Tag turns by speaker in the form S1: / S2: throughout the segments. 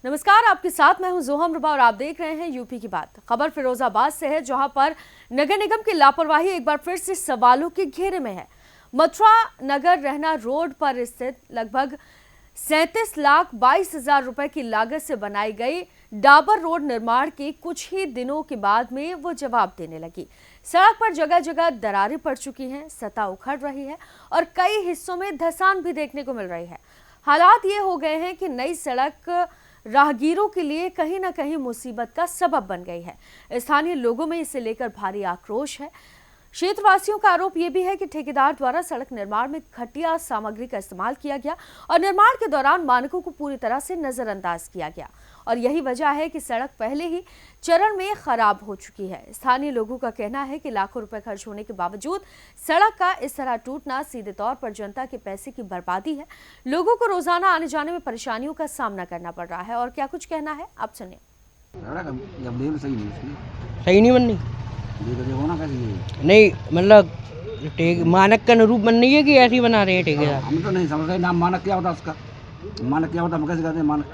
S1: नमस्कार, आपके साथ मैं हूं जोहम रुबा और आप देख रहे हैं यूपी की बात। खबर फिरोजाबाद से है, जहां पर नगर निगम की लापरवाही एक बार फिर से सवालों के घेरे में है। मथुरा नगर रहना रोड पर स्थित लगभग 37,22,000 रुपए की लागत से बनाई गई डाबर रोड निर्माण के कुछ ही दिनों के बाद में वो जवाब देने लगी। सड़क पर जगह जगह दरारें पड़ चुकी हैं, सतह उखड़ रही है और कई हिस्सों में धंसान भी देखने को मिल रही है। हालात ये हो गए हैं कि नई सड़क राहगीरों के लिए कहीं ना कहीं मुसीबत का सबब बन गई है। स्थानीय लोगों में इसे लेकर भारी आक्रोश है। क्षेत्रवासियों का आरोप यह भी है कि ठेकेदार द्वारा सड़क निर्माण में घटिया सामग्री का इस्तेमाल किया गया और निर्माण के दौरान मानकों को पूरी तरह से नजरअंदाज किया गया और यही वजह है कि सड़क पहले ही चरण में खराब हो चुकी है। स्थानीय लोगों का कहना है कि लाखों रुपए खर्च होने के बावजूद सड़क का इस तरह टूटना सीधे तौर पर जनता के पैसे की बर्बादी है। लोगों को रोजाना आने जाने में परेशानियों का सामना करना पड़ रहा है और क्या कुछ कहना है आप सुनिए।
S2: सही नहीं बननी, नहीं मतलब मानक के अनुरूप बन रही है कि ऐसे ही बना रहे हैं ठेकेदार।
S3: हम तो नहीं समझ रहे नाम मानक क्या होता है उसका, मानक क्या होता है हम कैसे कहते हैं मानक।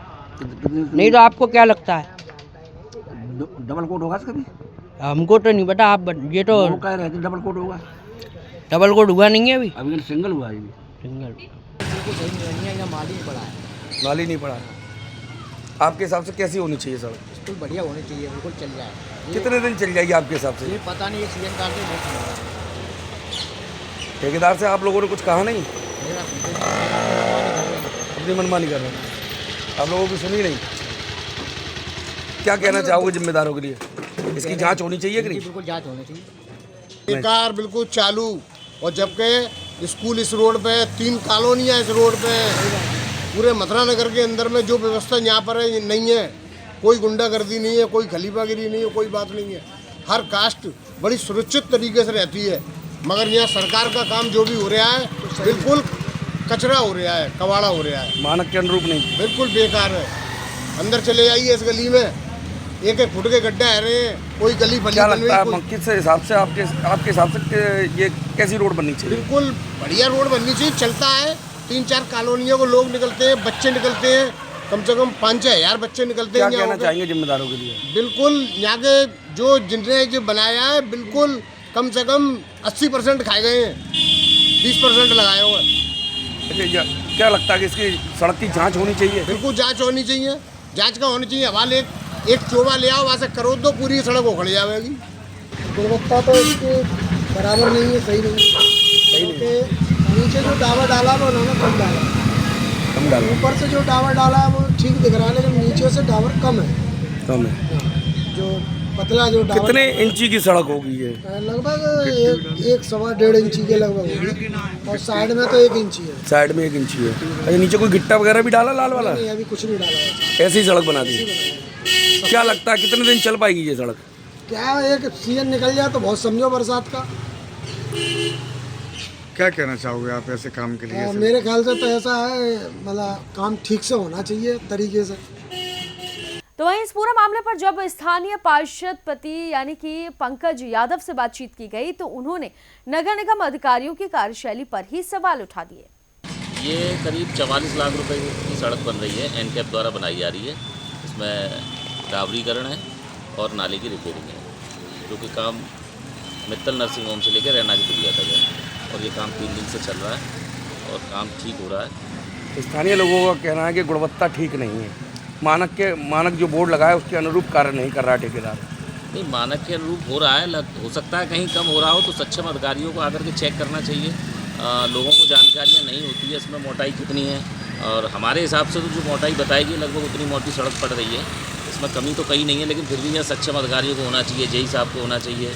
S2: नहीं तो आपको क्या लगता है
S3: डबल कोट होगा इसका भी?
S2: हमको तो नहीं पता, आप ये तो
S3: वो कह रहे थे डबल कोट होगा।
S2: डबल कोट हुआ नहीं है
S3: अभी सिंगल हुआ है।
S2: सिंगल
S4: नाली नहीं पड़ा। आपके हिसाब से कैसी होनी चाहिए सड़क?
S5: बिल्कुल बढ़िया होनी चाहिए, बिल्कुल चल रहा है।
S4: कितने दिन चल जाएगी आपके हिसाब से?
S5: ये पता नहीं, एक सीजन कार्ड नहीं सुना।
S4: ठेकेदार से आप लोगों ने कुछ कहा नहीं?
S5: मेरा
S4: अपनी मनमानी कर रहे हैं, आप लोगों की सुनी नहीं। क्या कहना चाहोगे जिम्मेदारों के लिए? इसकी जांच होनी चाहिए कि नहीं?
S5: बिल्कुल जांच होनी चाहिए।
S6: बेकार बिल्कुल चालू, और जबकि स्कूल इस रोड पे, 3 कॉलोनियाँ इस रोड पे, पूरे मथुरा नगर के अंदर में जो व्यवस्था यहाँ पर है नहीं है। कोई गुंडागर्दी नहीं है, कोई खलीफागिरी नहीं है, कोई बात नहीं है। हर कास्ट बड़ी सुरक्षित तरीके से रहती है, मगर यहाँ सरकार का काम जो भी हो रहा है बिल्कुल कचरा हो रहा है, कबाड़ा हो रहा है,
S4: मानक के अनुरूप नहीं,
S6: बिल्कुल बेकार है। अंदर चले जाइए इस गली में, 1-1 फुट के गड्ढे आ रहे हैं, कोई गली
S4: क्या लगता है किस हिसाब से आपके हिसाब से ये कैसी रोड बननी चाहिए?
S6: बिल्कुल बढ़िया रोड बननी चाहिए। चलता है, 3-4 कॉलोनियों को लोग निकलते हैं, बच्चे निकलते हैं, कम से कम 5-6 हज़ार बच्चे निकलते हैं।
S4: क्या कहना चाहेंगे जिम्मेदारों के लिए?
S6: बिल्कुल यहाँ के जिनने जो बनाया है, बिल्कुल कम से कम 80% खाए गए हैं, 20% लगाए हुए हैं।
S4: अच्छा, क्या लगता है कि इसकी सड़क की जांच होनी चाहिए?
S6: बिल्कुल जांच होनी चाहिए। जांच का होनी चाहिए। हवाले एक चोबा ले आओ, वहाँ से करो तो पूरी सड़क उखड़ जाएगी।
S7: गुणवत्ता तो इसकी बराबर नहीं है, सही नहीं है। नीचे जो डाबर डाला वो उन्होंने कम डाला, ऊपर से जो डाबर डाला है वो ठीक दिख रहा है, लेकिन नीचे से डाबर कम है। जो पतला जो डाबर,
S4: कितने इंची की सड़क होगी ये?
S7: लगभग 1-1.25 इंची के लगभग होगी, और साइड में तो 1 इंची है।
S4: साइड में 1 इंची है। अच्छा, नीचे कोई गिट्टा वगैरह भी डाला लाल वाला?
S7: नहीं, अभी कुछ नहीं डाला है,
S4: ऐसी सड़क बना दी। क्या लगता है कितने दिन चल पाएगी ये सड़क?
S7: क्या एक सीजन निकल जाए तो बहुत समझो बरसात का।
S8: क्या कहना चाहोगे आप ऐसे काम के लिए?
S7: मेरे ख्याल से तो ऐसा है, मतलब काम ठीक से होना चाहिए तरीके से।
S1: तो वहीं इस पूरे मामले पर जब स्थानीय पार्षद पति यानी कि पंकज यादव से बातचीत की गई तो उन्होंने नगर निगम अधिकारियों की कार्यशैली पर ही सवाल उठा दिए।
S9: ये करीब 44 लाख रुपए की सड़क बन रही है, एनकैप द्वारा बनाई जा रही है। इसमें डाबरीकरण है और नाले की रिपेयरिंग है, जो कि काम मित्तल नर्सिंग होम से लेकर रैना की पुलिया तक है और ये काम 3 दिन से चल रहा है और काम ठीक हो रहा है।
S4: स्थानीय लोगों का कहना है कि गुणवत्ता ठीक नहीं है, मानक जो बोर्ड लगाया उसके अनुरूप कार्य नहीं कर रहा है ठेकेदार।
S9: नहीं, मानक के अनुरूप हो रहा है, हो सकता है कहीं कम हो रहा हो तो सक्षम अधिकारियों को आकर के चेक करना चाहिए। लोगों को जानकारियाँ नहीं होती है इसमें मोटाई कितनी है, और हमारे हिसाब से तो जो मोटाई बताएगी लगभग उतनी मोटी सड़क पड़ रही है। इसमें कमी तो कहीं नहीं है, लेकिन फिर भी यह सक्षम अधिकारियों को होना चाहिए, जेई साहब को होना चाहिए।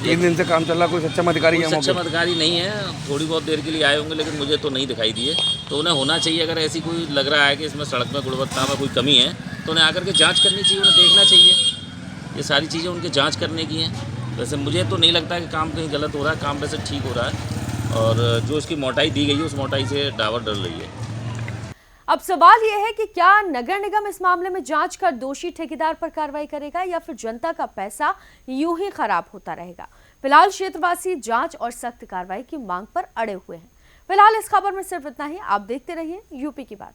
S4: 1 दिन से काम चल रहा, कोई सक्षम अधिकारी
S9: सक्षम अधिकारी नहीं है। थोड़ी बहुत देर के लिए आए होंगे, लेकिन मुझे तो नहीं दिखाई दिए। तो उन्हें होना चाहिए, अगर ऐसी कोई लग रहा है कि इसमें सड़क में गुणवत्ता में कोई कमी है तो उन्हें आकर के जांच करनी चाहिए, उन्हें देखना चाहिए। ये सारी चीज़ें उनके जांच करने की हैं। वैसे मुझे तो नहीं लगता कि काम कहीं गलत हो रहा है, काम वैसे ठीक हो रहा है और जो इसकी मोटाई दी गई है उस मोटाई से डाबर डल रही है।
S1: अब सवाल यह है कि क्या नगर निगम इस मामले में जांच कर दोषी ठेकेदार पर कार्रवाई करेगा या फिर जनता का पैसा यूं ही खराब होता रहेगा। फिलहाल क्षेत्रवासी जांच और सख्त कार्रवाई की मांग पर अड़े हुए हैं। फिलहाल इस खबर में सिर्फ इतना ही। आप देखते रहिए यूपी की बात।